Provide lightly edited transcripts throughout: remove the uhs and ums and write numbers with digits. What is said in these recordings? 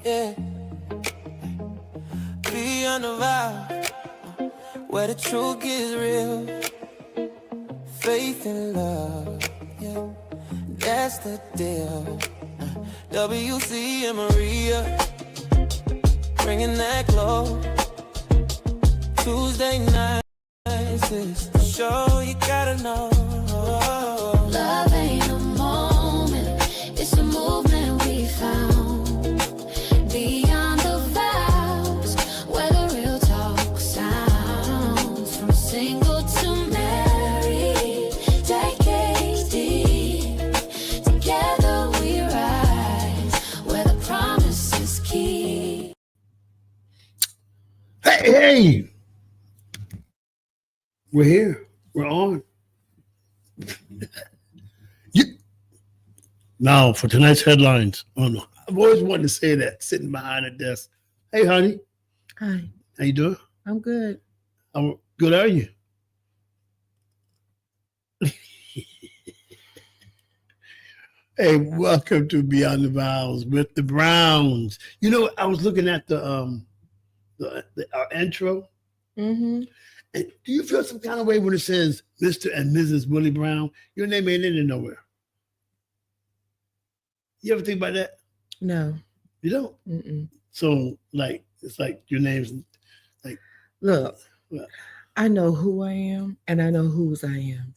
yeah. Beyond the vows, where the truth gets real. Faith and love, yeah, that's the deal. WC and Maria, bringing that glow. Tuesday nights is the show you gotta know. Love ain't a moment, it's a movement we found. Beyond the vows, where the real talk sounds. From single to married, decades deep. Together we rise, where the promise is key. Hey! We're here. We're on. Now, for tonight's headlines. Oh, no. I've always wanted to say that, sitting behind a desk. Hey, honey. Hi, How you doing? I'm good. How good are you? Hey, welcome to Beyond the Vows with the Browns. You know, I was looking at our intro. Mm-hmm. And do you feel some kind of way when it says Mr. and Mrs. Willie Brown? Your name ain't in it nowhere. You ever think about that? No. You don't? Mm-mm. So, like, it's like your name's like. Look, What? I know who I am and I know whose I am.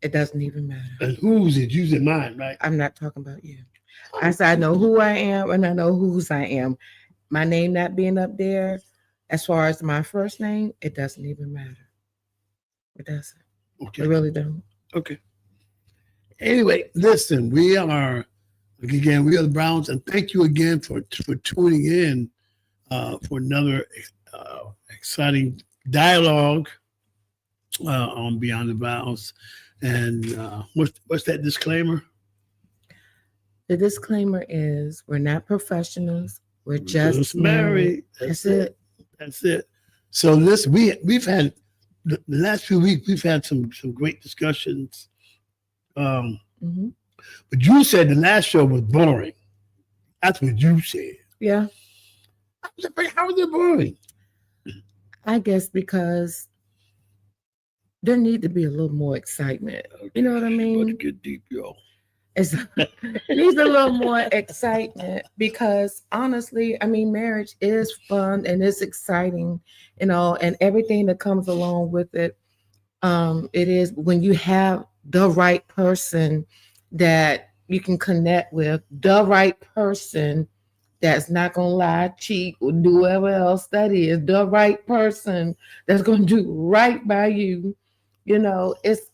It doesn't even matter. And whose is using mine, right? I'm not talking about you. I said I know who I am and I know whose I am. My name not being up there, as far as my first name, it doesn't even matter. It doesn't. Okay. It really don't. Okay. Anyway, listen, we are the Browns, and thank you again for tuning in for another exciting dialogue on Beyond the Vows. And what's that disclaimer? The disclaimer is we're not professionals. We're just married. That's it. That's it. So listen, we've had the last few weeks. We've had some great discussions. Mm-hmm. But you said the last show was boring. That's what you said. Yeah. How was it boring? I guess because there need to be a little more excitement. You know what I mean? Let's get deep, yo. It needs a little more excitement because honestly, I mean, marriage is fun and it's exciting, you know, and everything that comes along with it. It is when you have the right person that you can connect with, the right person that's not gonna lie, cheat, or do whatever else that is, the right person that's gonna do right by you. You know, it's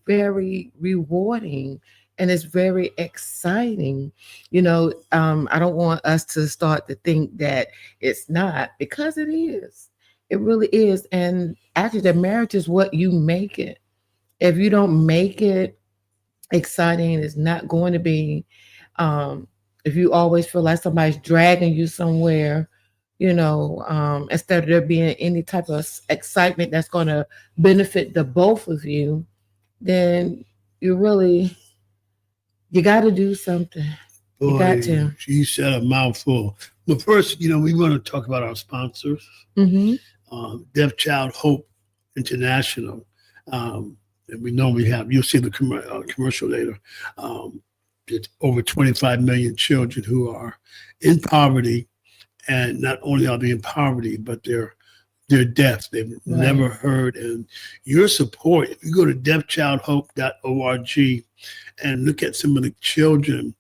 very rewarding and it's very exciting. You know, I don't want us to start to think that it's not, because it is. It really is. And actually, the marriage is what you make it. If you don't make it exciting, it's not going to be. If you always feel like somebody's dragging you somewhere, you know, instead of there being any type of excitement that's going to benefit the both of you, then you got to do something. Boy, You got to. You said a mouthful. But first, you know, we want to talk about our sponsors. Mm-hmm. Deaf Child Hope International. And we know you'll see the commercial later. It's over 25 million children who are in poverty. And not only are they in poverty, but they're deaf. They've never heard. And your support, if you go to deafchildhope.org and look at some of the children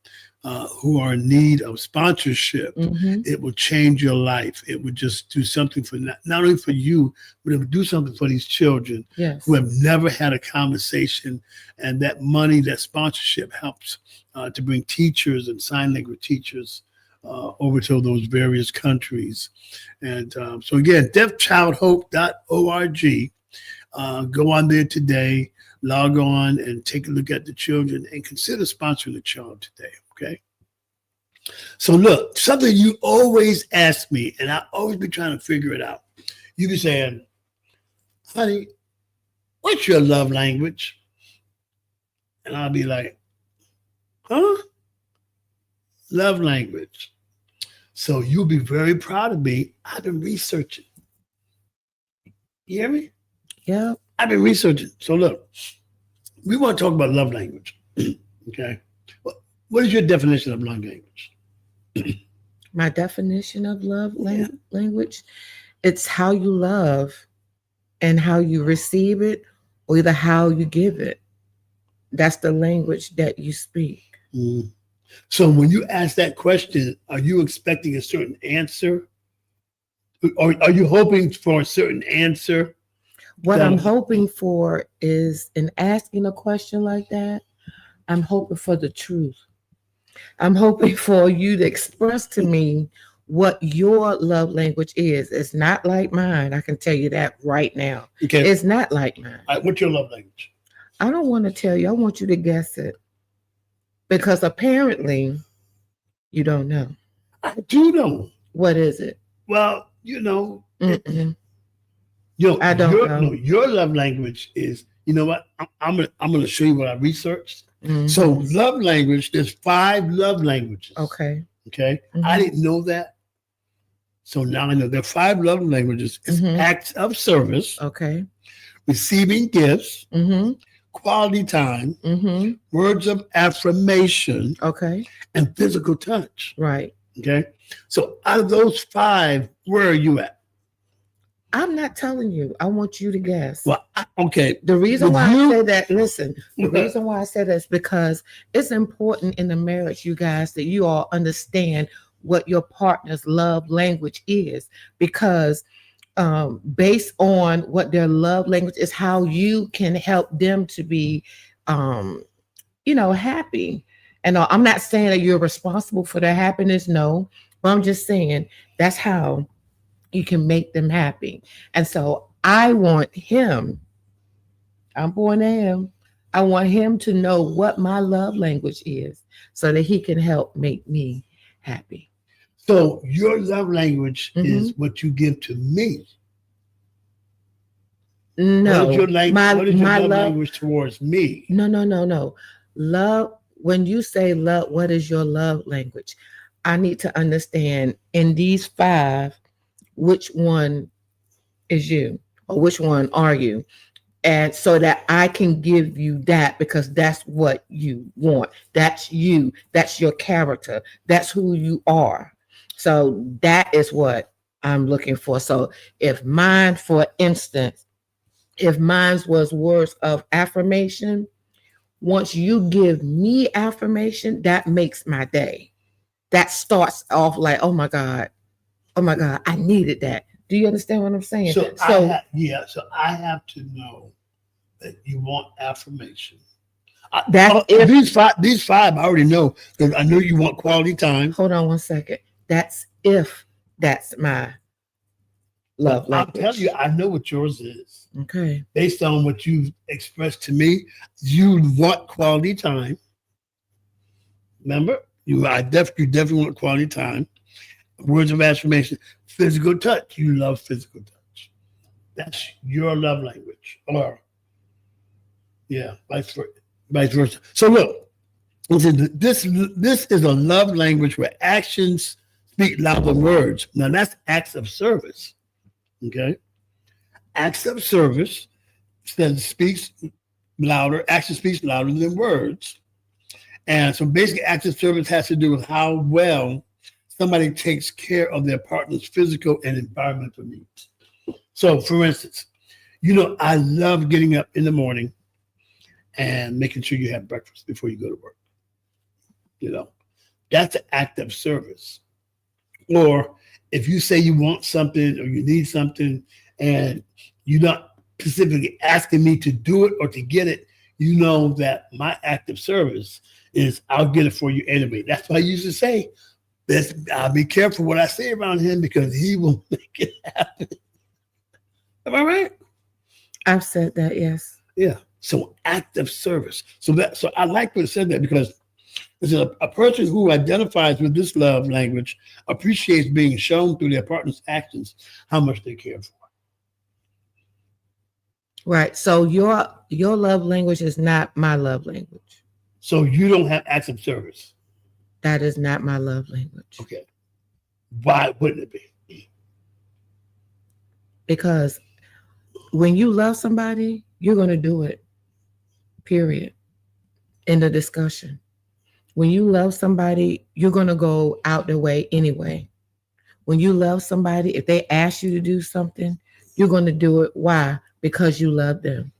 who are in need of sponsorship, it will change your life. It would just do something for not only for you, but it would do something for these children who have never had a conversation. And that money, that sponsorship helps to bring teachers and sign language teachers over to those various countries. And so again, deafchildhope.org. Go on there today, log on and take a look at the children and consider sponsoring a child today, okay? So look, something you always ask me, and I always be trying to figure it out. You be saying, honey, what's your love language? And I'll be like, huh? Love language. So you'll be very proud of me. I've been researching. You hear me? Yeah. I've been researching. So look, we want to talk about love language. Okay. What is your definition of love language? My definition of love language, it's how you love and how you receive it, or either how you give it. That's the language that you speak. Mm. So when you ask that question, are you expecting a certain answer? Or are you hoping for a certain answer? What I'm hoping for is, in asking a question like that, I'm hoping for the truth. I'm hoping for you to express to me what your love language is. It's not like mine. I can tell you that right now. Okay. It's not like mine. All right, what's your love language? I don't want to tell you. I want you to guess it. Because apparently you don't know. I do know. What is it? Well, Mm-mm. I don't know. No, your love language is, you know what? I'm gonna show you what I researched. Mm-hmm. So love language, there's 5 love languages. Okay. Okay. Mm-hmm. I didn't know that. So now I know there are 5 love languages. It's acts of service, Okay. receiving gifts, Mm-hmm. quality time, Mm-hmm. words of affirmation, Okay. and physical touch. Right. Okay. So out of those 5, where are you at? I'm not telling you. I want you to guess. Well, okay. The reason With why you- I say that, listen, the reason why I say that is because it's important in the marriage, you guys, that you all understand what your partner's love language is, because based on what their love language is, how you can help them to be, happy. And I'm not saying that you're responsible for their happiness, no, but I'm just saying that's how you can make them happy. And so I want him, I'm born to him, I want him to know what my love language is so that he can help make me happy. So your love language is what you give to me. No, what is your love language towards me? No. Love, when you say love, what is your love language? I need to understand in these 5, which one is you, or which one are you? And so that I can give you that, because that's what you want. That's you. That's your character. That's who you are. So that is what I'm looking for. So if mine, for instance, if mine was words of affirmation, once you give me affirmation, that makes my day. That starts off like, oh my God, I needed that. Do you understand what I'm saying? So I have to know that you want affirmation. These five I already know, because I know you want quality time. Hold on one second. That's if that's my love language. I'll tell you, I know what yours is. Okay. Based on what you've expressed to me, you want quality time. Remember, you definitely want quality time. Words of affirmation, physical touch. You love physical touch. That's your love language. Or, yeah, vice versa. So look, this is a love language where actions speak louder than words. Now that's acts of service. Okay, acts of service action speaks louder than words. And so basically acts of service has to do with how well somebody takes care of their partner's physical and environmental needs. So for instance, I love getting up in the morning and making sure you have breakfast before you go to work. That's an act of service. Or if you say you want something or you need something and you're not specifically asking me to do it or to get it, you know that my act of service is I'll get it for you anyway. That's why I used to say, I'll be careful what I say around him because he will make it happen. Am I right? I've said that, yes. Yeah. So act of service. So I like what it said that, because a person who identifies with this love language appreciates being shown through their partner's actions how much they care for. Right. So your love language is not my love language. So you don't have acts of service. That is not my love language. Okay. Why wouldn't it be? Because when you love somebody, you're going to do it, period. In the discussion. When you love somebody, you're going to go out their way anyway. When you love somebody, if they ask you to do something, you're going to do it. Why? Because you love them.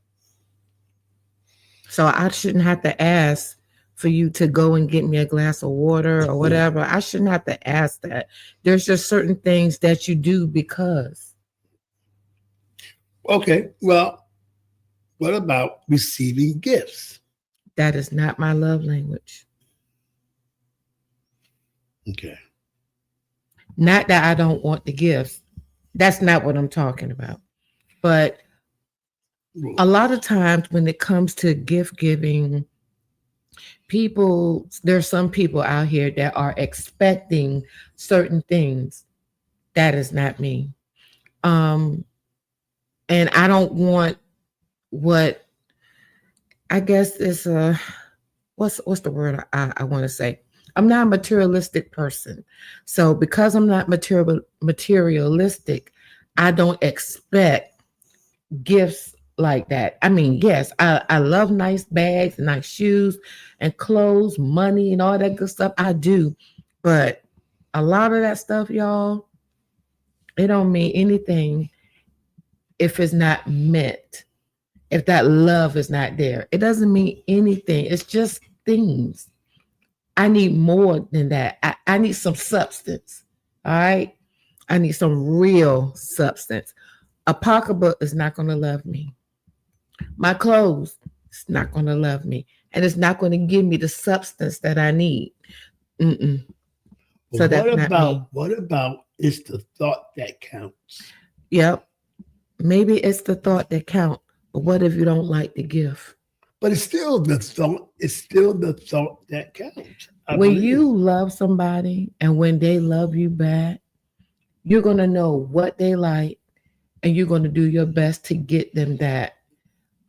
So I shouldn't have to ask for you to go and get me a glass of water or whatever. I shouldn't have to ask that. There's just certain things that you do because. Okay, well, what about receiving gifts? That is not my love language. Okay. Not that I don't want the gifts. That's not what I'm talking about. But a lot of times when it comes to gift giving, there's some people out here that are expecting certain things. That is not me. And I don't want what I guess is what's the word I want to say? I'm not a materialistic person. So because I'm not materialistic, I don't expect gifts like that. I mean, yes, I love nice bags, nice shoes and clothes, money and all that good stuff. I do. But a lot of that stuff, y'all, it don't mean anything if it's not meant. If that love is not there, it doesn't mean anything. It's just things. I need more than that. I need some substance. All right. I need some real substance. A pocketbook is not going to love me. My clothes is not going to love me. And it's not going to give me the substance that I need. Mm-mm. So what about it's the thought that counts? Yep. Maybe it's the thought that counts. But what if you don't like the gift? But it's still the thought. It's still the thought that counts. When you love somebody and when they love you back, you're going to know what they like and you're going to do your best to get them that.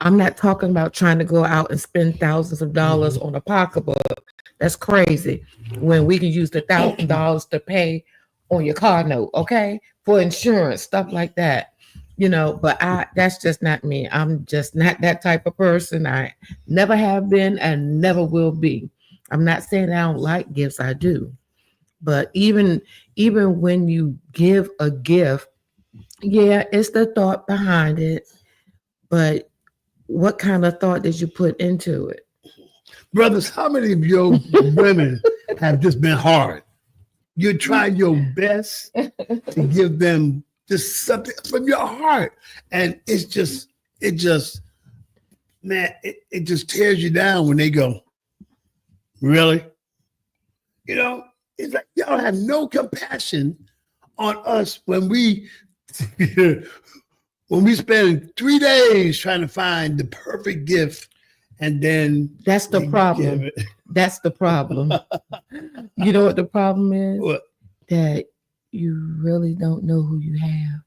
I'm not talking about trying to go out and spend thousands of dollars on a pocketbook. That's crazy. When we can use the $1,000 to pay on your car note, okay? For insurance, stuff like that. You know, but that's just not me. I'm just not that type of person. I never have been and never will be. I'm not saying I don't like gifts. I do. But even when you give a gift, yeah, it's the thought behind it. But what kind of thought did you put into it? Brothers, how many of your women have just been hard? You try your best to give them just something from your heart. And it just tears you down when they go, really? You know, it's like y'all have no compassion on us when we spend 3 days trying to find the perfect gift, and then that's the problem. That's the problem. You know what the problem is? What? That you really don't know who you have.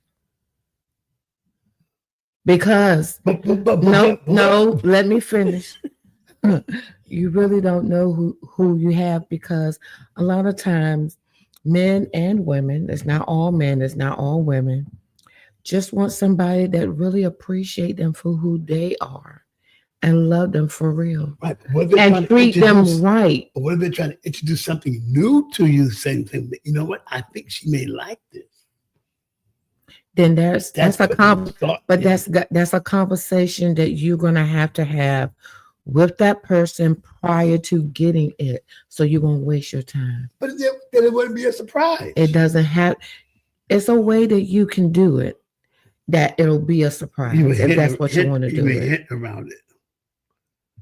Because no, let me finish. You really don't know who you have, because a lot of times men and women, it's not all men, it's not all women, just want somebody that really appreciate them for who they are and love them for real. Right. And treat them right. But what if they're trying to introduce something new to you, saying, you know what, I think she may like this. Then that's a conversation that you're gonna have with that person prior to getting it. So you won't waste your time. But then it wouldn't be a surprise. It doesn't have. It's a way that you can do it, that it'll be a surprise if that's what you want to do. You may hint around it.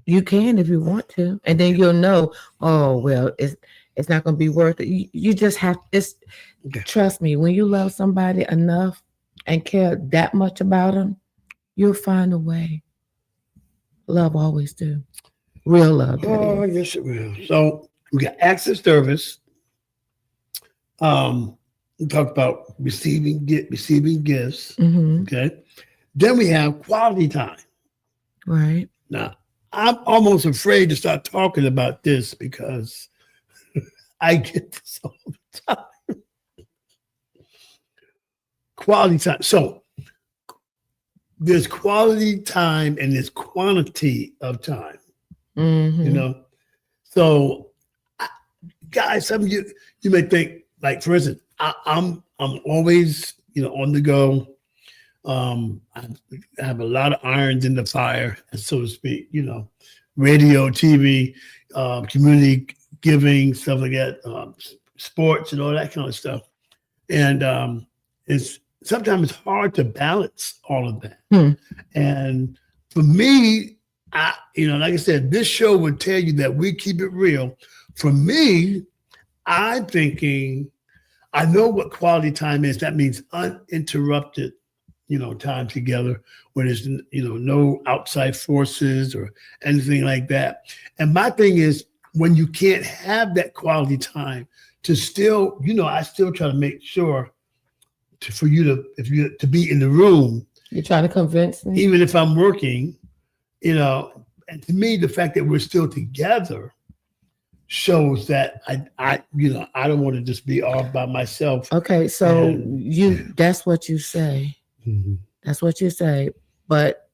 You can if you want to, and then you'll know. Oh well, it's not going to be worth it. You just have. Trust me. When you love somebody enough and care that much about them, you'll find a way. Love always do. Real love. Oh, yes, it will. So we got acts of service. We talked about receiving gifts. Mm-hmm. Okay. Then we have quality time. Right. Now, I'm almost afraid to start talking about this because I get this all the time. quality time. So there's quality time and there's quantity of time. Mm-hmm. You know, so guys, some of you may think, like, for instance, I'm always, you know, on the go. I have a lot of irons in the fire, so to speak. You know, radio, TV, community giving, stuff like that, sports and all that kind of stuff. And it's sometimes it's hard to balance all of that. And for me, you know, like I said, this show would tell you that we keep it real. For me, I'm thinking, I know what quality time is. That means uninterrupted, you know, time together where there's, you know, no outside forces or anything like that. And my thing is, when you can't have that quality time, to still, you know, I still try to make sure for you to be in the room. You're trying to convince me, even if I'm working, you know. And to me, the fact that we're still together shows that I you know, I don't want to just be off by myself. Okay, so that's what you say. Mm-hmm. That's what you say. But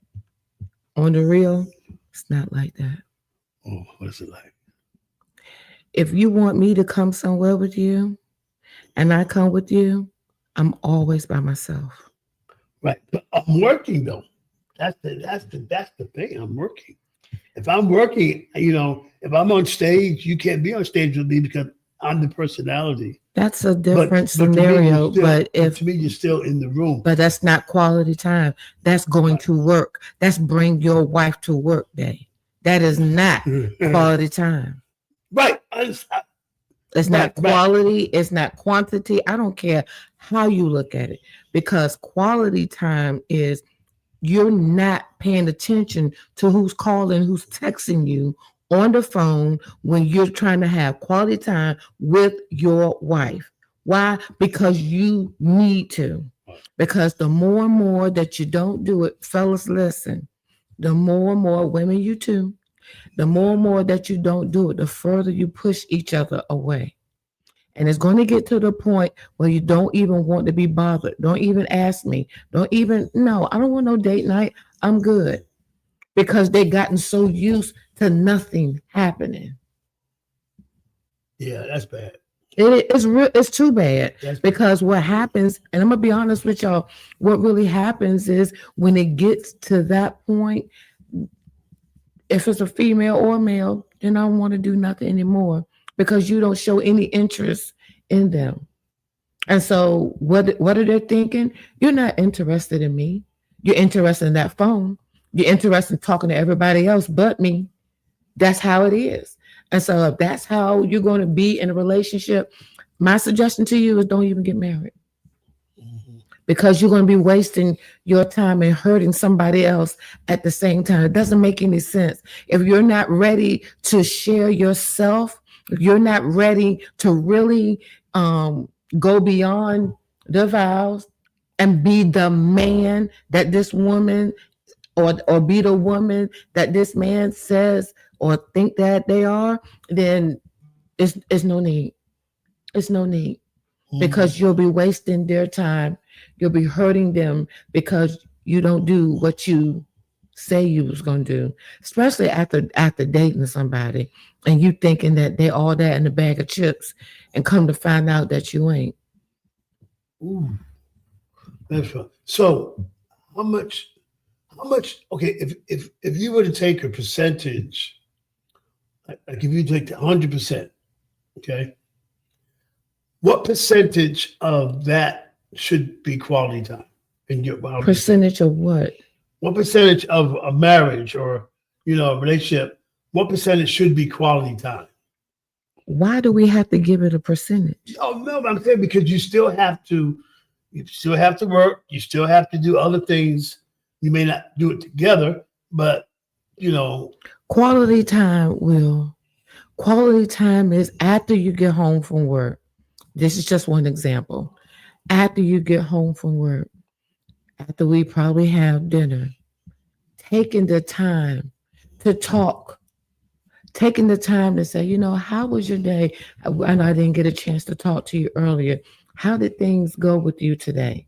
on the real, it's not like that. Oh, what's it like? If you want me to come somewhere with you and I come with you, I'm always by myself. Right. But I'm working though. That's the thing. I'm working. If I'm working, you know, if I'm on stage, you can't be on stage with me because I'm the personality. That's a different scenario. But to me, you're still in the room. But that's not quality time. That's going to work. That's bring your wife to work day. That is not quality time. Right. It's not quality. Right. It's not quantity. I don't care how you look at it, because quality time is you're not paying attention to who's calling, who's texting you on the phone when you're trying to have quality time with your wife. Why? Because you need to. Because the more and more that you don't do it, fellas, listen, the more and more, women, you too, the more and more that you don't do it, the further you push each other away. And it's going to get to the point where you don't even want to be bothered. Don't even ask me. No, I don't want no date night. I'm good. Because they've gotten so used to nothing happening. Yeah, that's bad. It's too bad. Because what happens, and I'm going to be honest with y'all, what really happens is when it gets to that point, if it's a female or a male, then I don't want to do nothing anymore because you don't show any interest in them. And so what are they thinking? You're not interested in me. You're interested in that phone. You're interested in talking to everybody else but me. That's how it is. And so if that's how you're going to be in a relationship, my suggestion to you is don't even get married. Because you're going to be wasting your time and hurting somebody else at the same time. It doesn't make any sense. If you're not ready to share yourself, if you're not ready to really go beyond the vows and be the man that this woman or be the woman that this man says or think that they are, then it's no need. It's no need. Because you'll be wasting their time. You'll be hurting them because you don't do what you say you was going to do, especially after dating somebody and you thinking that they all that in a bag of chips and come to find out that you ain't. Ooh, that's right. So how much, okay, if you were to take a percentage, like if you take 100%, okay, what percentage of that should be quality time in your percentage of what? What percentage of a marriage or, you know, a relationship, what percentage should be quality time? Why do we have to give it a percentage? Oh, no, I'm saying because you still have to work. You still have to do other things. You may not do it together, but, you know. Quality time is after you get home from work. This is just one example. After you get home from work, after we probably have dinner, taking the time to talk, taking the time to say, you know, how was your day? I know I didn't get a chance to talk to you earlier. How did things go with you today?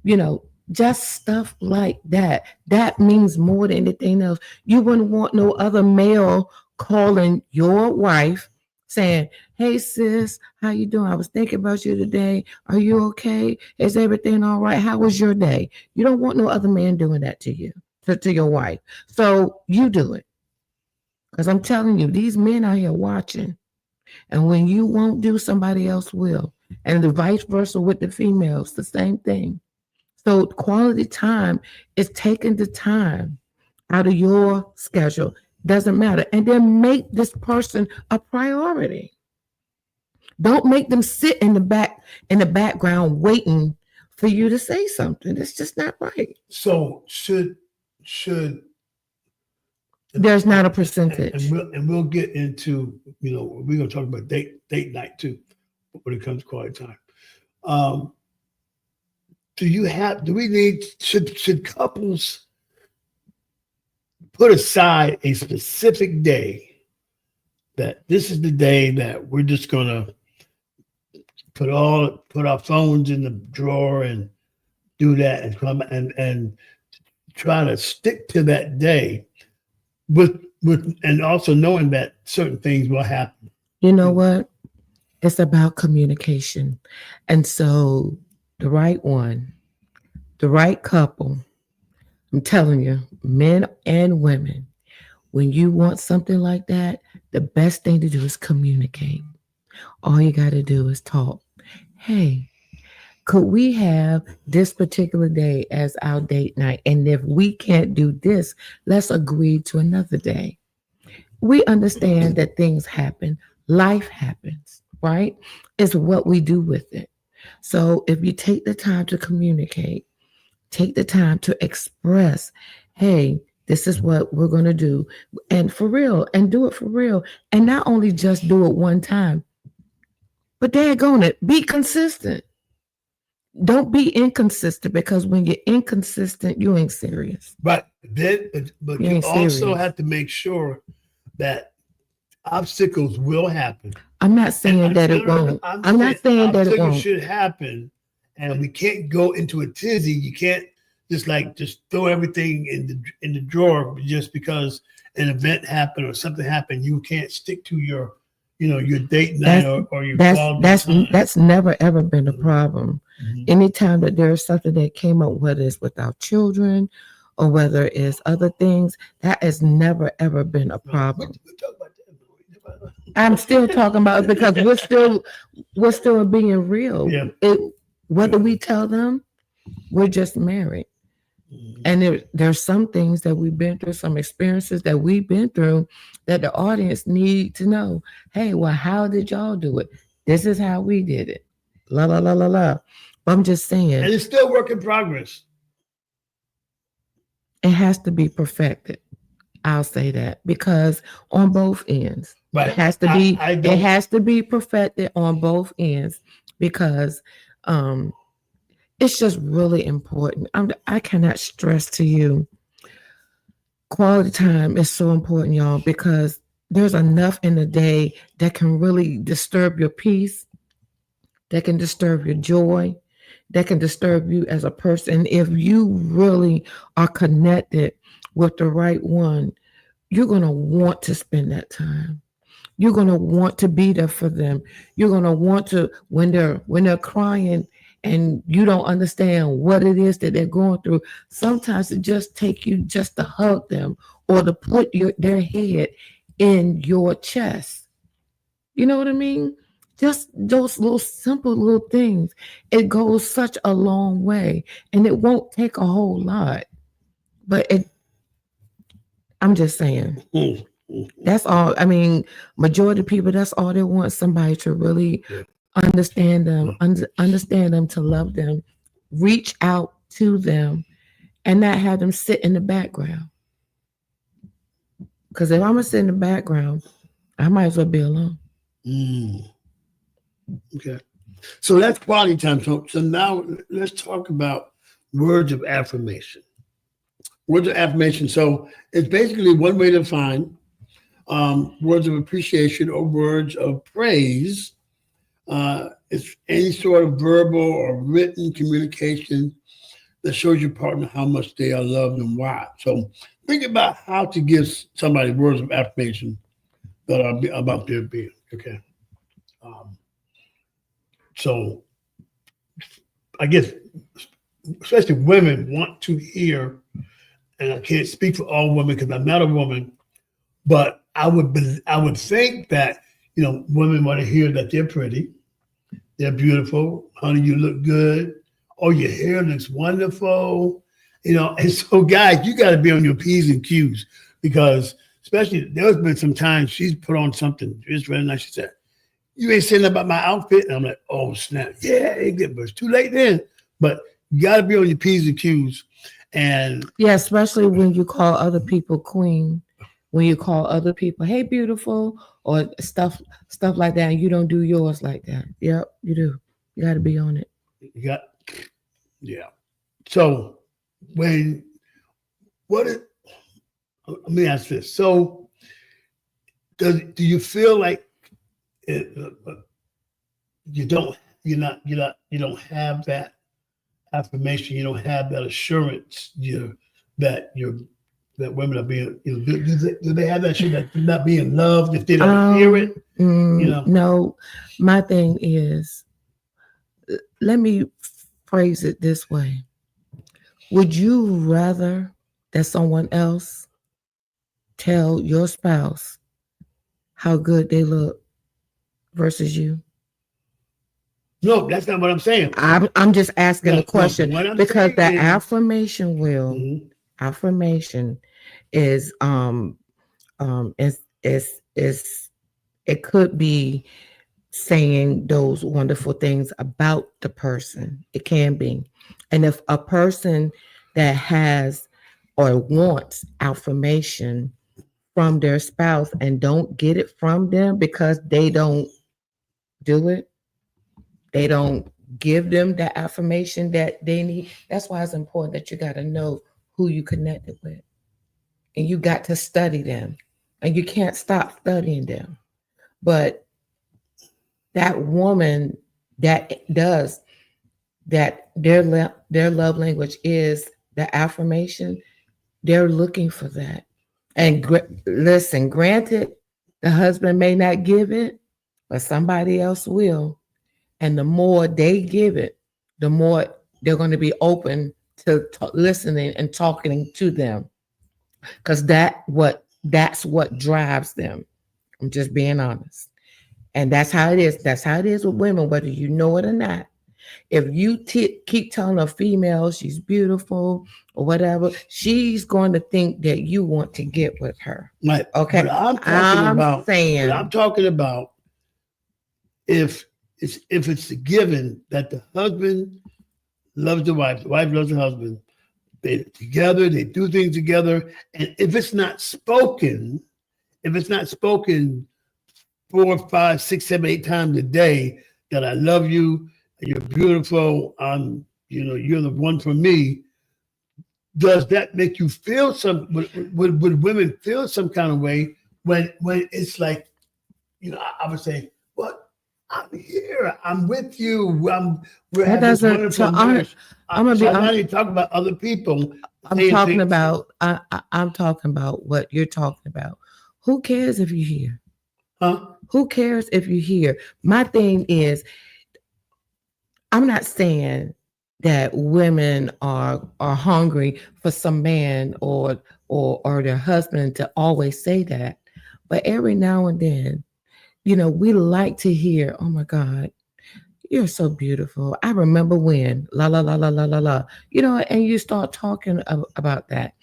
You know, just stuff like that. That means more than anything else. You wouldn't want no other male calling your wife saying, "Hey sis, how you doing? I was thinking about you today. Are you okay? Is everything all right? How was your day?" You don't want no other man doing that to you, to your wife. So you do it. Because I'm telling you, these men out here watching. And when you won't do, somebody else will. And the vice versa with the females, the same thing. So quality time is taking the time out of your schedule. Doesn't matter. And then make this person a priority. Don't make them sit in the background waiting for you to say something. It's just not right. So should there's not a percentage. And we'll get into, we're gonna talk about date night too when it comes to quality time. Should couples put aside a specific day that this is the day that we're just gonna put our phones in the drawer and do that and come and try to stick to that day with and also knowing that certain things will happen. You know what? It's about communication. And so the right one, the right couple, I'm telling you, men and women, when you want something like that, the best thing to do is communicate. All you got to do is talk. Hey, could we have this particular day as our date night? And if we can't do this, let's agree to another day. We understand that things happen. Life happens, right? It's what we do with it. So if you take the time to communicate, take the time to express, hey, this is what we're going to do. And for real, and do it for real. And not only just do it one time, but daggone it, be consistent. Don't be inconsistent, because when you're inconsistent, you ain't serious. But you also have to make sure that obstacles will happen. I'm not saying that it won't. I'm not saying that it won't. Should happen, and we can't go into a tizzy. You can't just throw everything in the drawer just because an event happened or something happened. You can't stick to your date night or your that's never ever been a problem. Mm-hmm. Anytime that there's something that came up, whether it's with our children or whether it's other things, that has never ever been a problem. I'm still talking about it because we're still being real. Yeah. Whether we tell them we're just married. Mm-hmm. And there's some things that we've been through, some experiences that we've been through that the audience need to know. Hey, well, how did y'all do it? This is how we did it. La, la, la, la, la. But I'm just saying. And it's still work in progress. It has to be perfected. I'll say that, because on both ends. Right. It has to be it has to be perfected on both ends, because it's just really important. I cannot stress to you, quality time is so important, y'all, because there's enough in the day that can really disturb your peace, that can disturb your joy, that can disturb you as a person. If you really are connected with the right one, you're going to want to spend that time. You're going to want to be there for them. You're going to want to, when they're crying and you don't understand what it is that they're going through, sometimes it just takes you just to hug them or to put their head in your chest. You know what I mean? Just those little simple little things. It goes such a long way, and it won't take a whole lot. But I'm just saying. That's all. I mean, majority of people, that's all they want, somebody to really understand them, understand them, to love them, reach out to them, and not have them sit in the background. Because if I'm going to sit in the background, I might as well be alone. Okay. So that's quality time. So now let's talk about words of affirmation. Words of affirmation. So it's basically one way to find words of appreciation or words of praise. It's any sort of verbal or written communication that shows your partner how much they are loved and why. So think about how to give somebody words of affirmation that are about their being. Okay. So I guess especially women want to hear, and I can't speak for all women because I'm not a woman, but I would think that, you know, women want to hear that they're pretty, they're beautiful, honey, you look good, oh, your hair looks wonderful, you know. And so, guys, you got to be on your P's and Q's, because especially there's been some times she's put on something just really nice. She said, "You ain't saying about my outfit," and I'm like, "Oh snap, yeah, but it's too late then." But you got to be on your P's and Q's, and yeah, especially when you call other people queen, when you call other people, "Hey, beautiful," or stuff like that, and you don't do yours like that. Yep, you do. You got to be on it. Yeah. So let me ask this. So do you feel like you don't have that affirmation, you don't have that assurance, that women are being, do they have that shit that they're not being loved if they don't hear it? No, my thing is, let me phrase it this way. Would you rather that someone else tell your spouse how good they look versus you? No, that's not what I'm saying. I'm just asking a question, because the affirmation is it could be saying those wonderful things about the person. It can be. And if a person that has or wants affirmation from their spouse and don't get it from them because they don't do it, they don't give them the affirmation that they need. That's why it's important that you got to know who you connected with, and you got to study them, and you can't stop studying them. But that woman that does that, their love language is the affirmation, they're looking for that. And listen, granted, the husband may not give it, but somebody else will. And the more they give it, the more they're going to be open to listening and talking to them, because that's what drives them. I'm just being honest. And that's how it is. That's how it is with women, whether you know it or not. If you keep telling a female she's beautiful or whatever, she's going to think that you want to get with her. Right. Okay. But I'm talking about if it's a given that the husband loves the wife loves the husband, they're together, they do things together, and if it's not spoken 4, 5, 6, 7, 8 times a day that I love you, you're beautiful, you're the one for me, does that make you feel would women feel some kind of way when it's like, I would say, what? I'm here, I'm with you, we're having this wonderful marriage. I'm not even talking about other people. I'm talking about what you're talking about. Who cares if you're here? Huh? Who cares if you're here? My thing is, I'm not saying that women are hungry for some man or their husband to always say that, but every now and then, we like to hear, "Oh my God, you're so beautiful. I remember when, la la la la la la la," and you start talking about that.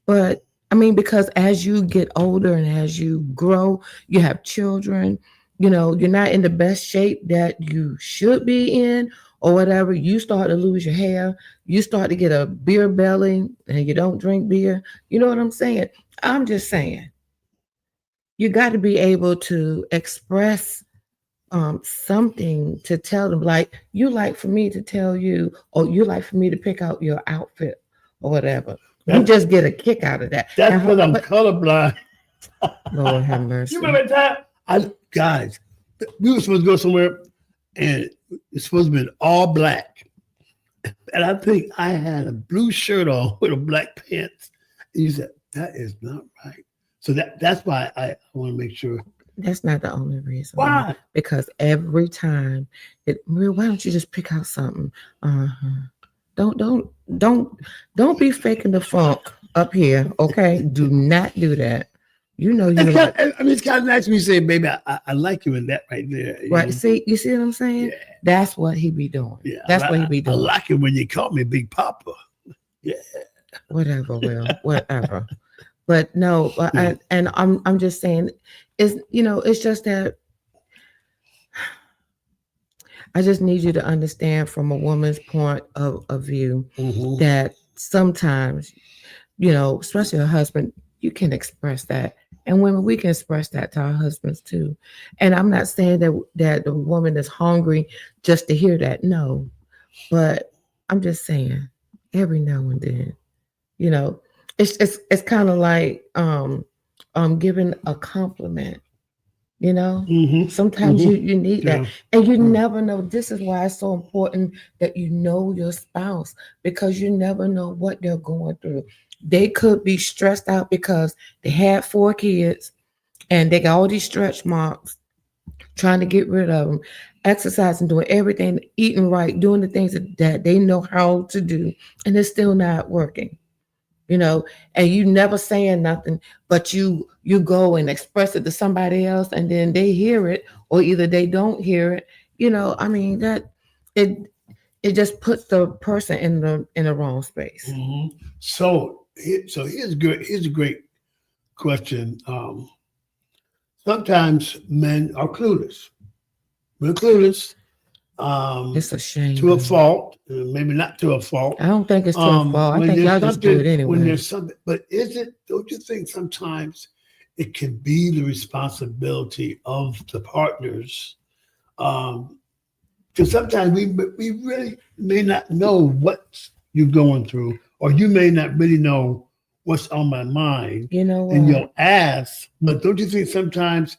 But I mean, because as you get older and as you grow, you have children, you're not in the best shape that you should be in or whatever. You start to lose your hair. You start to get a beer belly and you don't drink beer. You know what I'm saying? I'm just saying, you got to be able to express something to tell them, like, you like for me to tell you, or you like for me to pick out your outfit or whatever. You just get a kick out of that. That's because I'm colorblind. Lord have mercy. You remember that? Guys, we were supposed to go somewhere and it's supposed to be all black. And I think I had a blue shirt on with a black pants. And you said, that is not right. So that's why I want to make sure. That's not the only reason. Why? Because every time why don't you just pick out something? Don't be faking the funk up here, okay? Do not do that. You know you. It's kind of nice when you say, "Baby, I like you in that right there." Right? See, you see what I'm saying? Yeah. That's what he be doing. Yeah, that's what he be doing. I like it when you call me Big Papa. Yeah. Whatever, Will. Whatever. But no, I'm just saying, it's just that I just need you to understand from a woman's point of view that sometimes, especially a husband, you can express that. And women, we can express that to our husbands too. And I'm not saying that the woman is hungry just to hear that. No. But I'm just saying every now and then, it's kind of like giving a compliment. Sometimes you need that, and you never know. This is why it's so important that you know your spouse, because you never know what they're going through. They could be stressed out because they had 4 kids and they got all these stretch marks, trying to get rid of them, exercising, doing everything, eating right, doing the things that they know how to do, and it's still not working. And you never saying nothing, but you go and express it to somebody else, and then they hear it, or either they don't hear it. That it just puts the person in the wrong space. So here's a great question. Sometimes men are clueless. We're clueless. It's a shame. To a fault, maybe not to a fault. I don't think it's to a fault. I think y'all just do it anyway. When there's something, but don't you think sometimes it can be the responsibility of the partners? Because sometimes we really may not know what you're going through, or you may not really know what's on my mind. And you'll ask, but don't you think sometimes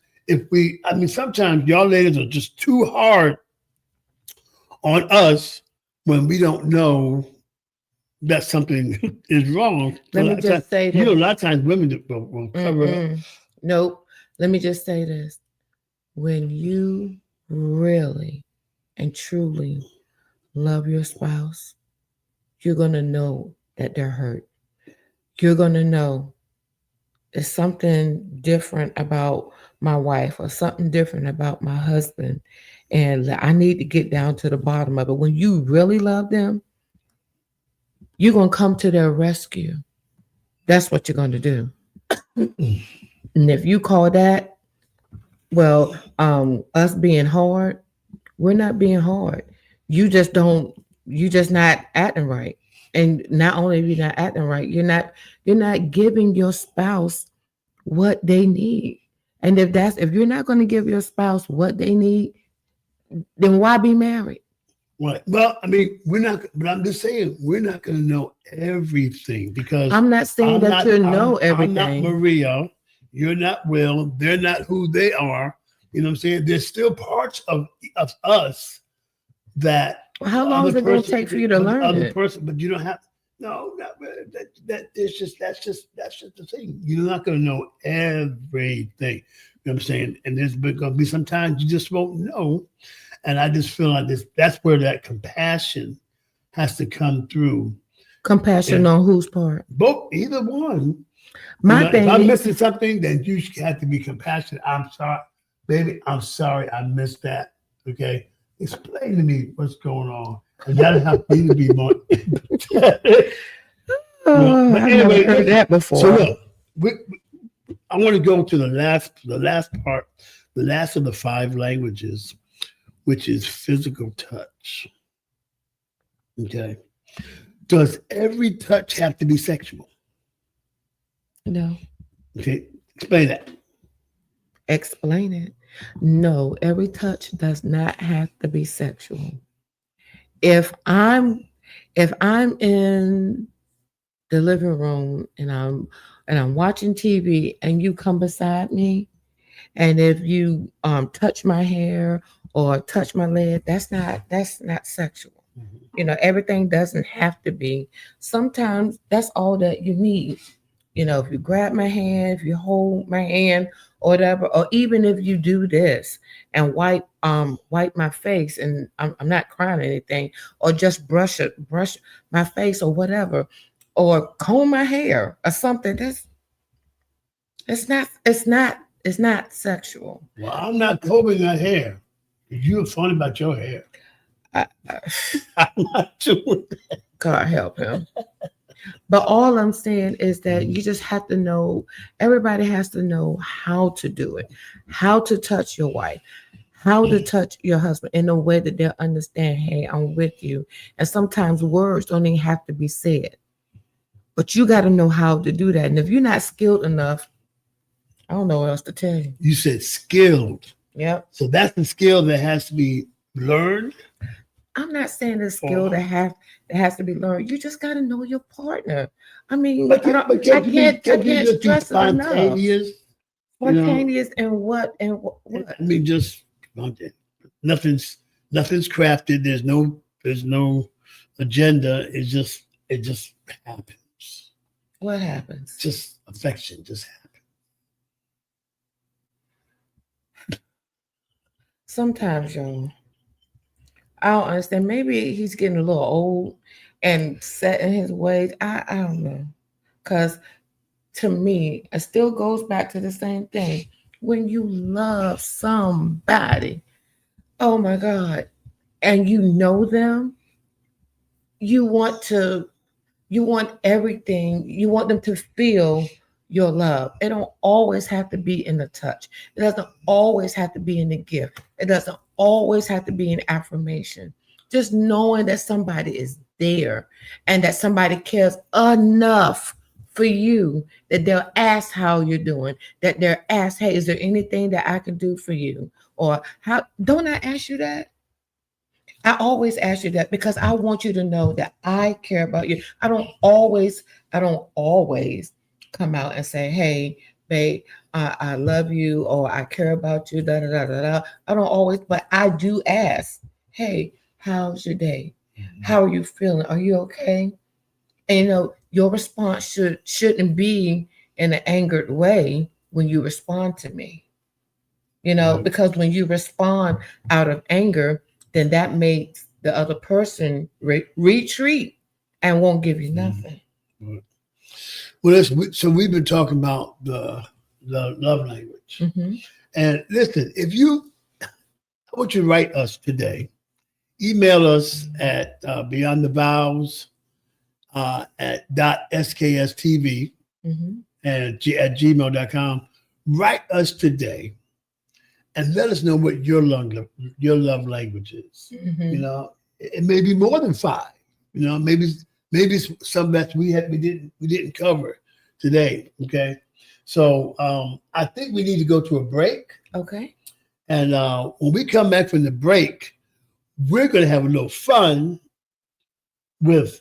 sometimes y'all ladies are just too hard on us when we don't know that something is wrong. Let me just say this. A lot of times women won't cover up. Nope. Let me just say this. When you really and truly love your spouse, you're going to know that they're hurt. You're going to know there's something different about my wife or something different about my husband. And I need to get down to the bottom of it. When you really love them, you're going to come to their rescue. That's what you're going to do. And if you call that, us being hard, we're not being hard. You just not acting right. And not only are you not acting right, you're not giving your spouse what they need. And if you're not going to give your spouse what they need, then why be married? Right. Well, we're not, but I'm just saying we're not going to know everything, because I'm not saying that you know everything. I'm not Maria. You're not Will. They're not who they are. You know what I'm saying? There's still parts of us that. How long is it going to take for you to learn it? But you don't have. No, not really. That's just the thing. You're not going to know everything. You know what I'm saying? And there's going to be some times you just won't know. And I just feel like that's where that compassion has to come through. Compassion on whose part? Either one. If I'm missing something, then you have to be compassionate. I'm sorry, baby. I'm sorry I missed that. Okay. Explain to me what's going on. And that'll help me to be more. But anyway, I've never heard that before. So look, I want to go to the last part, the last of the 5 languages, which is physical touch. Okay. Does every touch have to be sexual? No. Okay. Explain that. Explain it. No, every touch does not have to be sexual. If I'm in the living room and I'm watching TV and you come beside me, and if you touch my hair or touch my leg, that's not sexual. Everything doesn't have to be. Sometimes that's all that you need. If you grab my hand, if you hold my hand, or whatever, or even if you do this and wipe my face, and I'm not crying or anything, or just brush my face or whatever, or comb my hair or something. It's not sexual. Well, I'm not combing your hair. You're funny about your hair. I'm not doing that. God help him. But all I'm saying is that you just have to know, everybody has to know how to do it, how to touch your wife, how to touch your husband in a way that they'll understand, hey, I'm with you. And sometimes words don't even have to be said, but you got to know how to do that. And if you're not skilled enough, I don't know what else to tell you. You said skilled. Yep. So that's the skill that has to be learned. I'm not saying the skill that has to be learned. You just got to know your partner. I mean, I can't stress it enough. Spontaneous and what? I mean, just nothing's crafted. There's no agenda. It just happens. What happens? Just affection just happens. Sometimes, y'all, I don't understand. Maybe he's getting a little old and set in his ways. I don't know. Because to me, it still goes back to the same thing. When you love somebody, oh my God, and you know them, you want everything. You want them to feel your love. It don't always have to be in the touch. It doesn't always have to be in the gift. It doesn't always have to be an affirmation. Just knowing that somebody is there and that somebody cares enough for you that they'll ask how you're doing, that they'll ask, hey, is there anything that I can do for you? Or how don't I ask you that? I always ask you that because I want you to know that I care about you. I don't always come out and say, hey, babe, I love you, or I care about you, da da da da da. I don't always, but I do ask, hey, how's your day? How are you feeling? Are you okay? And your response shouldn't be in an angered way when you respond to me. Because when you respond out of anger, then that makes the other person retreat and won't give you nothing. Well, so we've been talking about the love language. Mm-hmm. And listen, I want you to write us today. Email us at Beyond the Vows at .skstv and at gmail.com. Write us today and let us know what your love language is. Mm-hmm. It may be more than 5. Maybe some that we didn't cover today. Okay, so I think we need to go to a break. Okay. And when we come back from the break, we're going to have a little fun with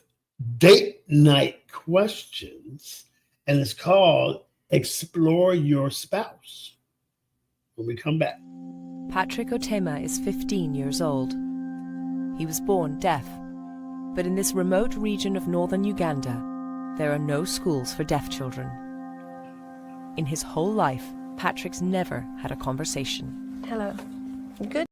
date night questions, and it's called Explore Your Spouse. When we come back. Patrick Otema is 15 years old. He was born deaf, but in this remote region of northern Uganda, there are no schools for deaf children. In his whole life, Patrick's never had a conversation. Hello. Good.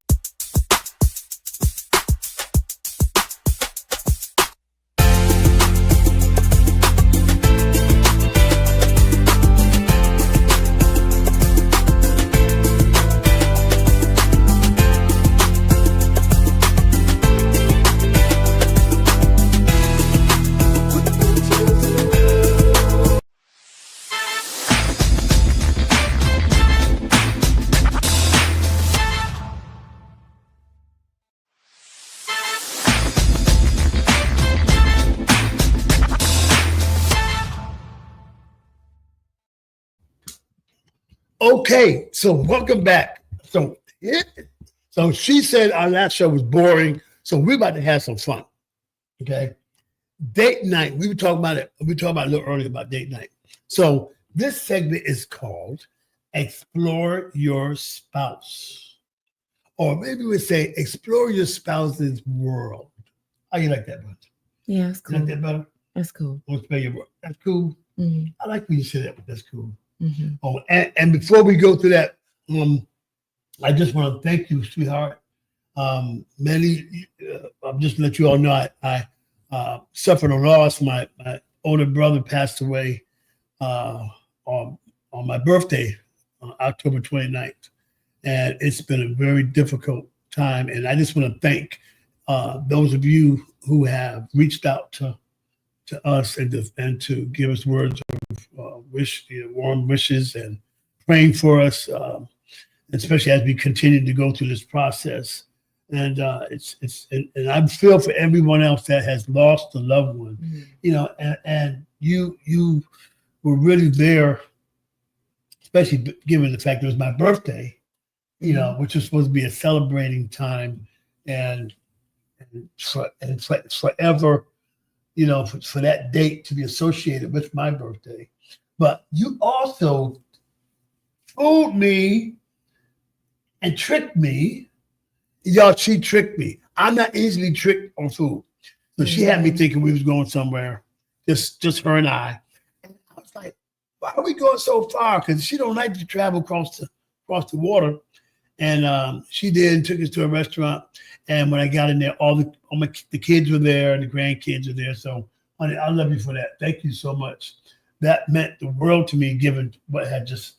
Okay, so welcome back. So she said our last show was boring, so we're about to have some fun. Okay, date night. We were talking about it. We talked about it a little earlier about date night. So this segment is called "Explore Your Spouse," or maybe we say "Explore Your Spouse's World." How you like that, brother? Yeah, it's You cool. like that better? That's cool. I want to spell your word. That's cool. Mm-hmm. I like when you say that, but that's cool. Mm-hmm. Oh, and before we go through that, I just want to thank you, sweetheart. I'll just let you all know I suffered a loss. My older brother passed away on my birthday, October 29th. And it's been a very difficult time. And I just want to thank those of you who have reached out to us and to give us words of warm wishes and praying for us, especially as we continue to go through this process. And and I feel for everyone else that has lost a loved one, and you were really there, especially given the fact it was my birthday, which was supposed to be a celebrating time, and forever, for that date to be associated with my birthday. But you also fooled me and tricked me. Y'all, she tricked me. I'm not easily tricked or fooled. So she had me thinking we was going somewhere, just her and I. And I was like, why are we going so far? Because she don't like to travel across the water. And she did and took us to a restaurant. And when I got in there, the kids were there and the grandkids were there. So, honey, I love you for that. Thank you so much. That meant the world to me, given what had just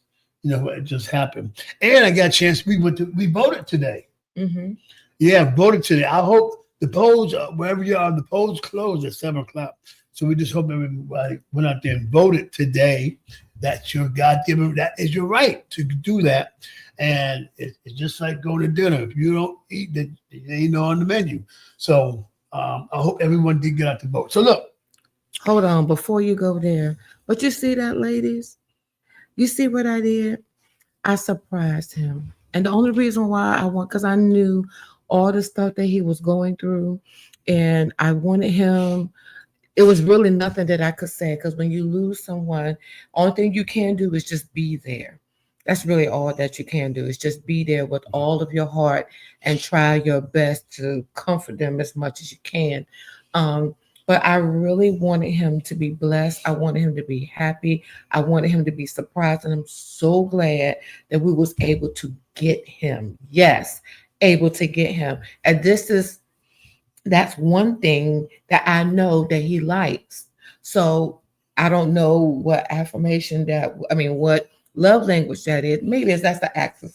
happened. And I got a chance. We voted today. Mm-hmm. Yeah, voted today. I hope the polls, wherever you are, the polls close at 7:00. So we just hope everybody went out there and voted today. That's your God-given, that is your right to do that. And it's just like going to dinner. If you don't eat, it ain't on the menu. So I hope everyone did get out to vote. So look. Hold on, before you go there. But you see that, ladies? You see what I did? I surprised him. And the only reason why because I knew all the stuff that he was going through, and I wanted him. It was really nothing that I could say, because when you lose someone, only thing you can do is just be there. That's really all that you can do, is just be there with all of your heart and try your best to comfort them as much as you can. But I really wanted him to be blessed. I wanted him to be happy. I wanted him to be surprised. And I'm so glad that we was able to get him. Yes, able to get him. And that's one thing that I know that he likes. So I don't know what what love language that is. Maybe that's the acts of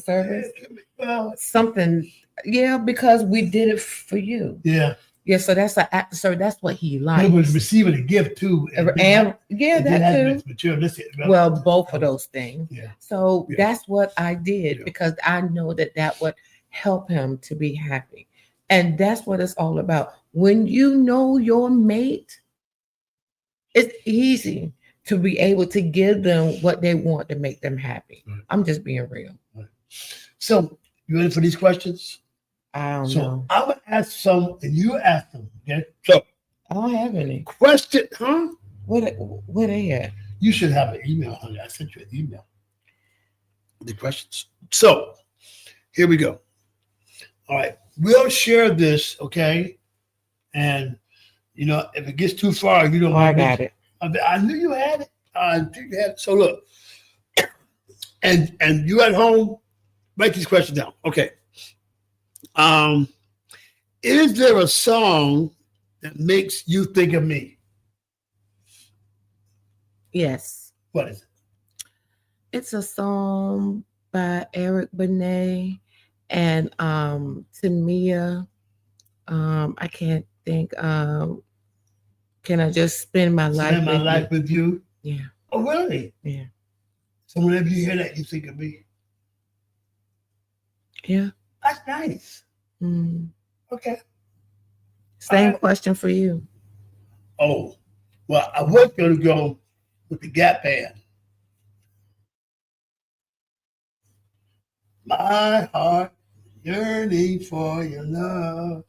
service. Well, Something. Yeah, because we did it for you. yeah. Yeah, so that's an act of service. That's what he But likes. it was receiving a gift too. And that too. Well, both of those things. Yeah. So that's what I did, Yeah. because I know that would help him to be happy. And that's what it's all about. When you know your mate, it's easy to be able to give them what they want to make them happy. Right. I'm just being real. Right. So, you ready for these questions? I don't know. I'm going to ask some and you ask them. Okay. So, I don't have any. question, huh? Where they at? You should have an email, honey. I sent you an email. The questions. So, here we go. All right. We'll share this, okay? And, if it gets too far, you don't I got it. I knew you had it. I knew you had it. So, look. And you at home, write these questions down. Okay. Is there a song that makes you think of me? Yes. What is it? It's a song by Eric Benet and Tamia. I can't think. Can I just spend my life with you? Yeah. Oh, really? Yeah. So whenever you hear that, you think of me. Yeah. That's nice. Mm. Okay. Same question for you. Oh, well, I was going to go with the Gap Band. My heart yearning for your love.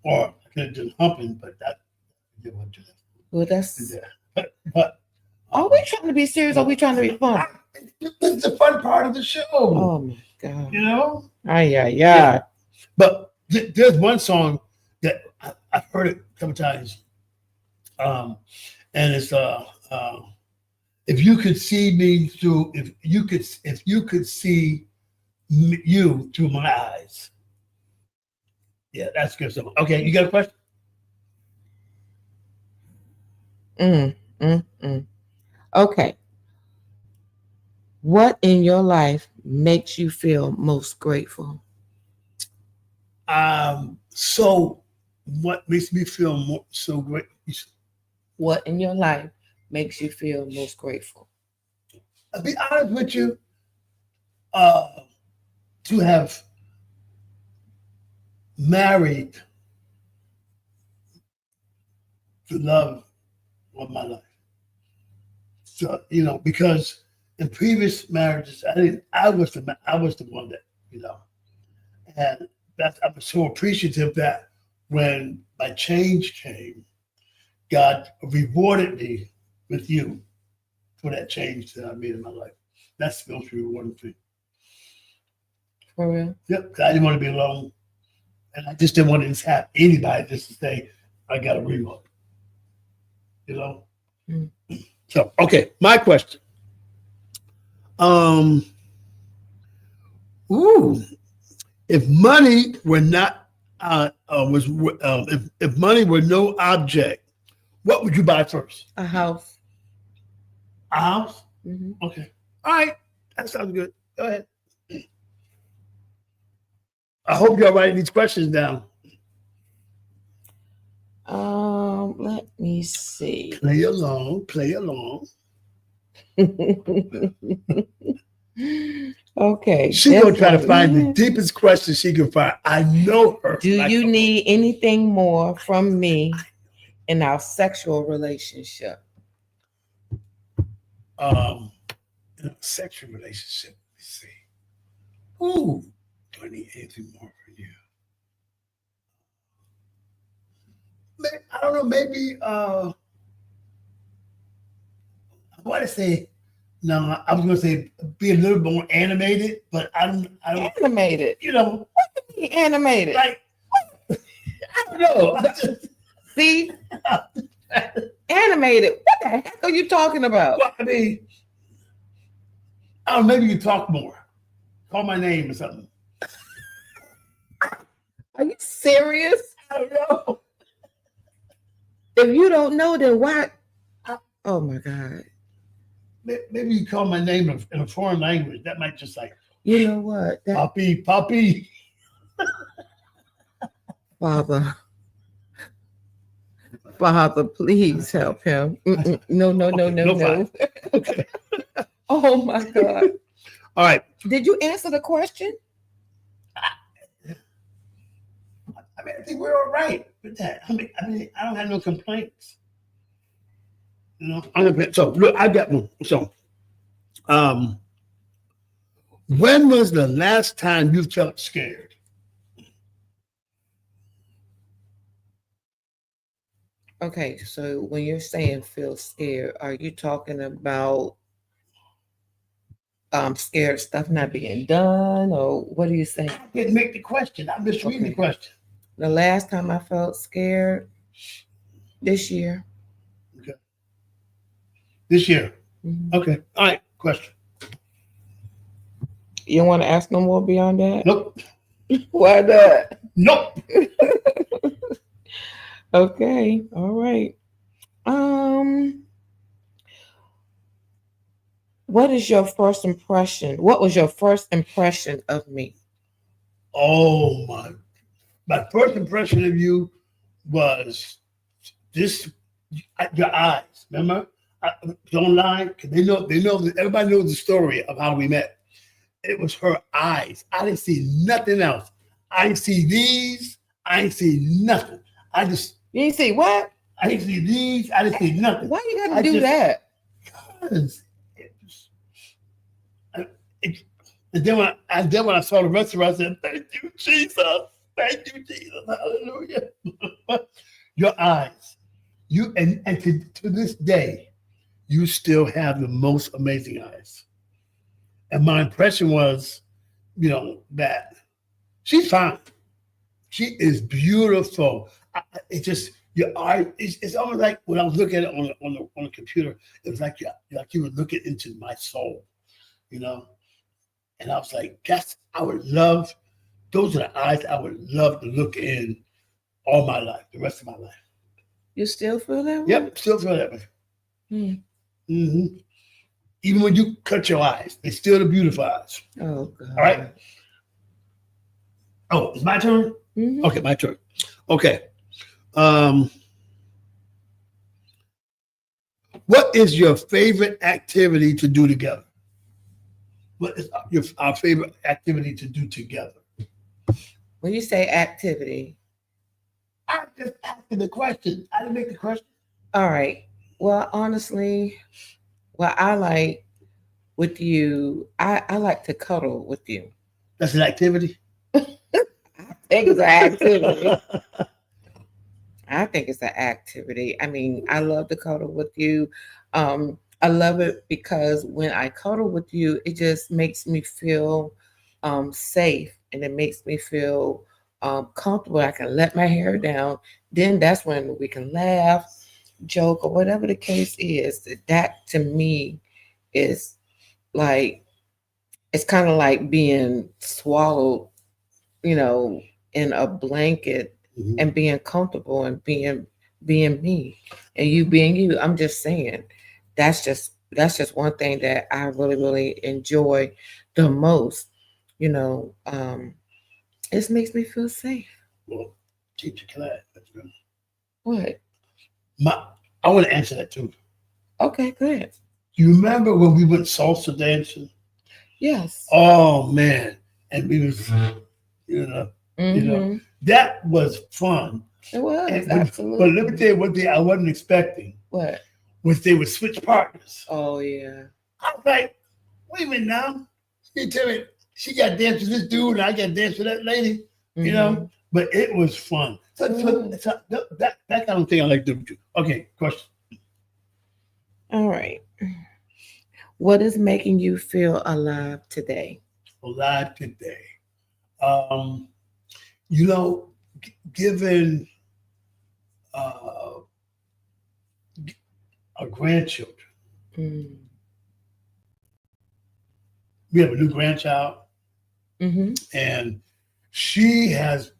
Or I could have done humping, but that you want to do that. Well, that's. Yeah. But Are we trying to be serious? Or are we trying to be fun? This is the fun part of the show. Oh my God. You know? Yeah. But There's one song that I've heard it a couple times, and it's if you could see me through, if you could see you through my eyes. Yeah, that's a good song. Okay, you got a question? Okay. What in your life makes you feel most grateful? So what makes me feel so great? What in your life makes you feel most grateful? I'll be honest with you, to have married the love of my life. So, because in previous marriages, I was the one that, and I was so appreciative that when my change came, God rewarded me with you for that change that I made in my life. That's the most rewarding thing. For real? Yep, 'cause I didn't want to be alone. And I just didn't want to have anybody just to say, I got a remote. So, okay, my question. If money were not if money were no object, what would you buy first? A house. A house? Mm-hmm. Okay. All right. That sounds good. Go ahead. I hope you're writing these questions down. Let me see. Play along. Okay. She's gonna try to find the deepest question she can find. I know her. Do you need anything more from me in our sexual relationship? In a sexual relationship. Let me see. Ooh, do I need anything more for you? I don't know, maybe I want to say no, I was gonna say be a little more animated, but I don't Animated. What do you mean animated? Like I don't know. See? Animated. What the heck are you talking about? Well, I mean, I don't know, maybe you talk more. Call my name or something. Are you serious? I don't know. If you don't know, then why? Oh my God. Maybe you call my name in a foreign language. That might just like, you know what? Poppy. Father, please help him. No. Okay. Oh my God. All right. Did you answer the question? I think we're all right with that. I mean, I don't have no complaints. So look, I got one. So, when was the last time you felt scared? Okay, so when you're saying feel scared, are you talking about scared of stuff not being done, or what are you saying? I didn't make the question. I'm just reading the question. The last time I felt scared, this year. Okay. This year. Mm-hmm. Okay. All right. Question. You don't want to ask no more beyond that? Nope. Why not? Nope. Okay. All right. What is your first impression? What was your first impression of me? Oh my first impression of you was your eyes. Remember? Don't lie, because they know everybody knows the story of how we met. It was her eyes. I didn't see nothing else. I didn't see these. I didn't see nothing. You didn't see what? I didn't see these. I didn't see nothing. Why you gotta do that? Because and then when I saw the rest of it, I said, "Thank you, Jesus. Thank you, Jesus. Hallelujah." Your eyes, and to this day, you still have the most amazing eyes. And my impression was, that she's fine. She is beautiful. It just your eye. It's almost like when I was looking at it on the computer. It was like you were looking into my soul, you know. And I was like, I would love. Those are the eyes I would love to look in all my life, the rest of my life. You still feel that way? Yep, still feel that way. Hmm. Mm-hmm. Even when you cut your eyes, it's still the beautiful eyes. Oh, God. All right. Oh, it's my turn? Mm-hmm. Okay, my turn. Okay. What is your favorite activity to do together? What is our favorite activity to do together? When you say activity. I just asking the question. I didn't make the question. All right. Well, honestly, what I like with you, I like to cuddle with you. That's an activity? Exactly. I think it's an activity. I mean, I love to cuddle with you. I love it because when I cuddle with you, it just makes me feel safe, and it makes me feel comfortable. I can let my hair down. Then that's when we can laugh, joke, or whatever the case is. That to me is like, it's kind of like being swallowed, in a blanket, Mhm. and being comfortable and being me, and you being you. I'm just saying that's just one thing that I really, really enjoy the most. It makes me feel safe. Well, teacher, can I? What? I want to answer that too. Okay, good. You remember when we went salsa dancing? Yes. Oh man, and we was, you know, Mhm. that was fun. It was But absolutely. let me tell you one thing I wasn't expecting What? was they would switch partners. Oh yeah. I was like, wait a minute now. You tell me she got dance with this dude and I got dance with that lady, Mhm. But it was fun. So that kind of thing I like to do. Okay, question. All right. What is making you feel alive today? Alive today. Um, you know, given our grandchildren, Mm. we have a new grandchild, Mhm. and she has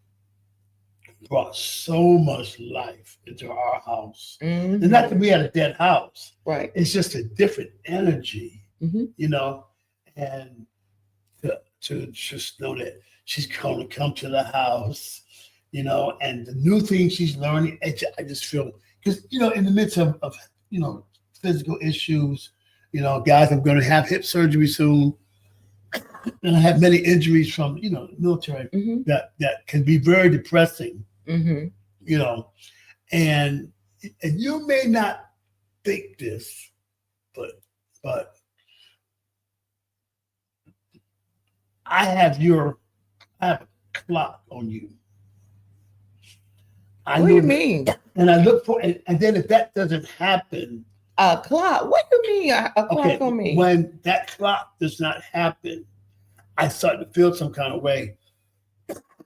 brought so much life into our house. Mhm. And not that we had a dead house. Right. It's just a different energy, Mhm. and to just know that she's going to come to the house, and the new things she's learning. I just feel, because, in the midst of physical issues, guys, I'm going to have hip surgery soon. And I have many injuries from, military Mhm. that can be very depressing, Mhm. you know, and you may not think this, but I have a clock on you. I What do know you that, mean? and I look for, and then if that doesn't happen, A clock? What do you mean a clock on me? when that clock does not happen, I start to feel some kind of way.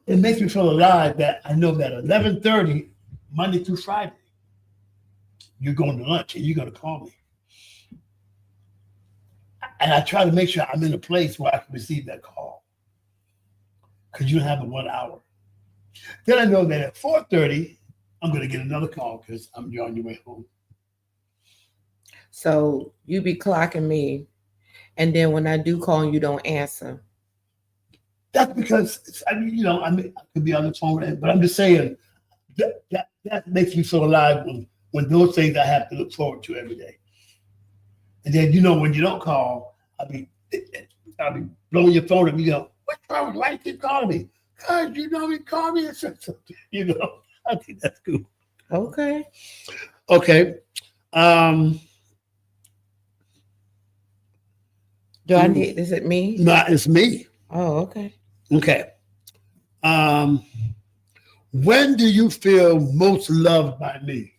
It makes me feel alive that I know that 11:30, Monday through Friday, you're going to lunch and you're going to call me. And I try to make sure I'm in a place where I can receive that call, because you have a 1 hour. Then I know that at 4:30, I'm going to get another call because you're on your way home. So you be clocking me, and then when I do call, you don't answer. That's because, I could be on the phone, but I'm just saying that makes me feel alive when those things I have to look forward to every day. And then, when you don't call, I'll be blowing your phone up. You go, what's wrong? Why you keep calling me? Because you call me and said something. I think that's cool. Okay. Okay. Do I need? Is it me? No, it's me. Oh, okay. Okay. When do you feel most loved by me?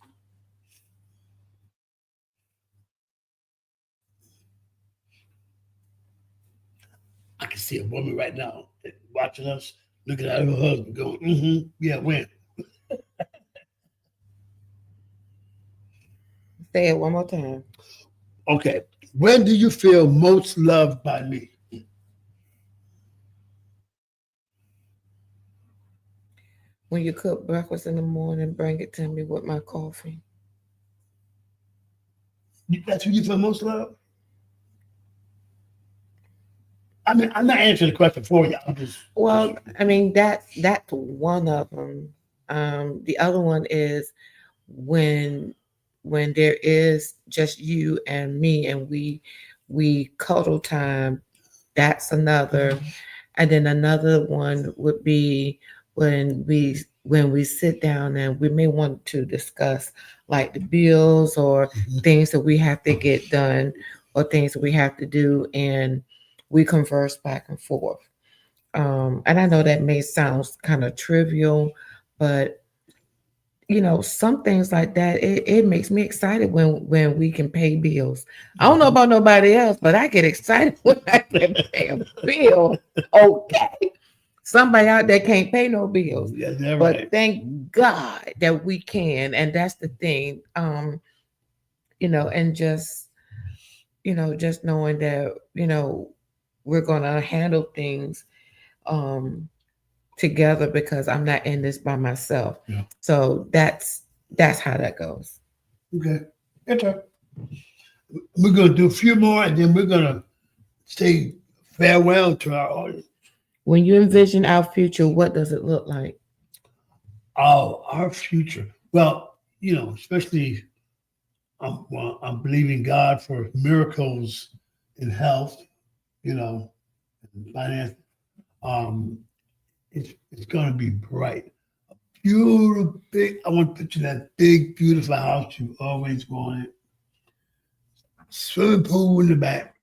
I can see a woman right now watching us. Looking at her husband going, mm-hmm, yeah, when? Say it one more time. Okay. When do you feel most loved by me? When you cook breakfast in the morning, bring it to me with my coffee. That's when you feel most loved? I mean, I'm not answering the question for you. I'm just Well, I mean that's one of them. The other one is when there is just you and me, and we cuddle time. That's another. And then another one would be when we sit down and we may want to discuss like the bills or things that we have to get done or things that we have to do, and we converse back and forth. And I know that may sound kind of trivial, but some things like that, it makes me excited when we can pay bills. I don't know about nobody else, but I get excited when I can pay a bill. Okay. Somebody out there can't pay no bills. yeah, that's But right. thank God that we can. And that's the thing. And just knowing that, we're gonna handle things together because I'm not in this by myself. Yeah. So that's how that goes. Okay. Your turn. We're gonna do a few more and then we're gonna say farewell to our audience. When you envision our future, what does it look like? Oh, our future. Well, especially I'm believing God for miracles in health, and finance. It's gonna be bright. Beautiful, big. I want to picture that big, beautiful house you always wanted. Swimming pool in the back.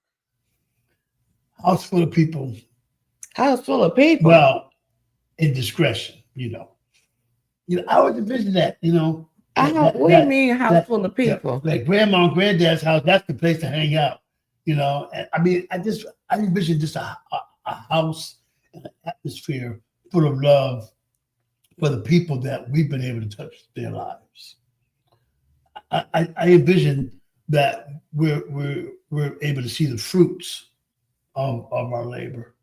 House full of people. House full of people. Well, in discretion, I would envision that, What do you mean house full of people? Like grandma and granddad's house, that's the place to hang out, And I mean, I envision just a house, an atmosphere full of love for the people that we've been able to touch their lives. I envision that we're able to see the fruits of our labor,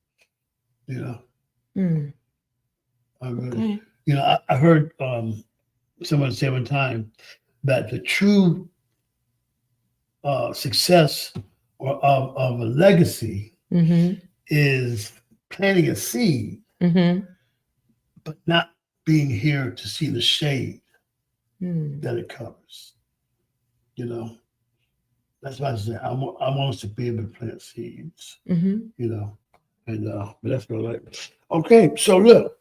Mm. I really, I heard someone say one time that the true success of a legacy Mm-hmm. is planting a seed, Mm-hmm. but not being here to see the shade Mm. that it covers. That's why I say I want us to be able to plant seeds. Mm-hmm. But that's what I like. Okay, so look,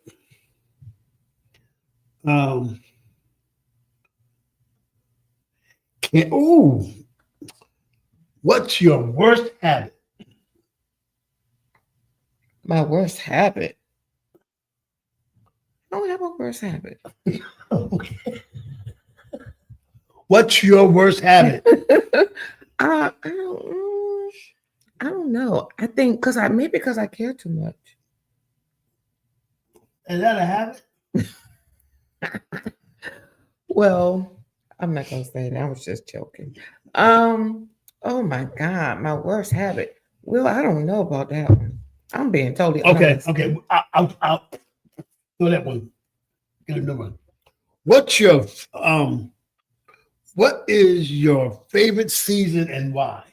what's your worst habit? My worst habit. I don't have a worst habit. Okay. What's your worst habit? I don't know. I think because I care too much. Is that a habit? Well, I'm not gonna say that. I was just joking. Oh my God, my worst habit. Well, I don't know about that one. I'm being totally honest. Okay. I'll throw that one. Get another one. What is your favorite season and why?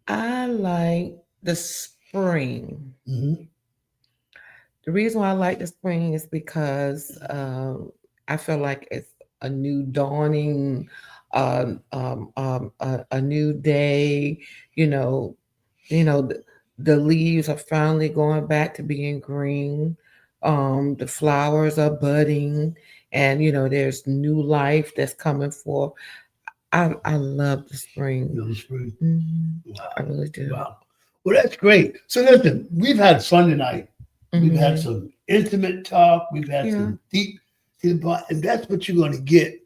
I like the spring. Mm-hmm. The reason why I like the spring is because I feel like it's a new dawning, a new day. The leaves are finally going back to being green. The flowers are budding, and there's new life that's coming forth. I love the spring. The spring. Wow. I really do. Wow. Well, that's great. So listen, we've had fun tonight. We've had some intimate talk. We've had some deep, and that's what you're going to get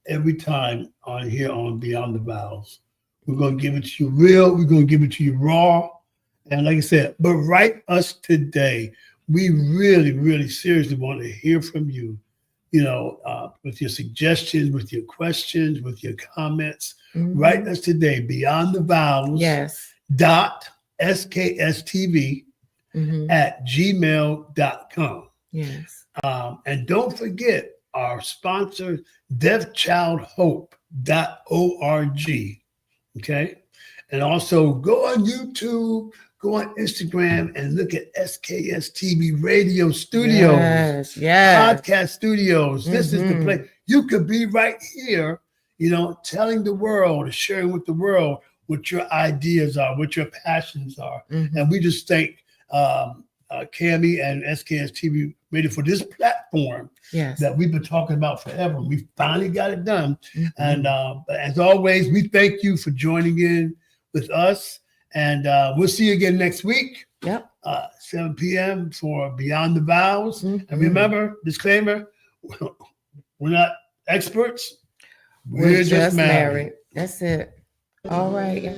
every time on here on Beyond the Vows. We're going to give it to you real. We're going to give it to you raw. And like I said, but write us today. We really, really seriously want to hear from you, with your suggestions, with your questions, with your comments. Write us today, Beyond the Vows. Yes. .skstv at gmail.com. Yes. And don't forget our sponsor, deafchildhope.org. Okay. And also go on YouTube, go on Instagram, and look at SKSTV Radio Studios. Yes. Podcast studios. This is the place. You could be right here, telling the world, sharing with the world what your ideas are, what your passions are. And we just thank Cammie and SKS TV Radio for this platform that we've been talking about forever. We finally got it done. And as always, we thank you for joining in with us. And we'll see you again next week. 7 p.m. for Beyond the Vows. And remember, disclaimer, we're not experts. We're just married. That's it. All right.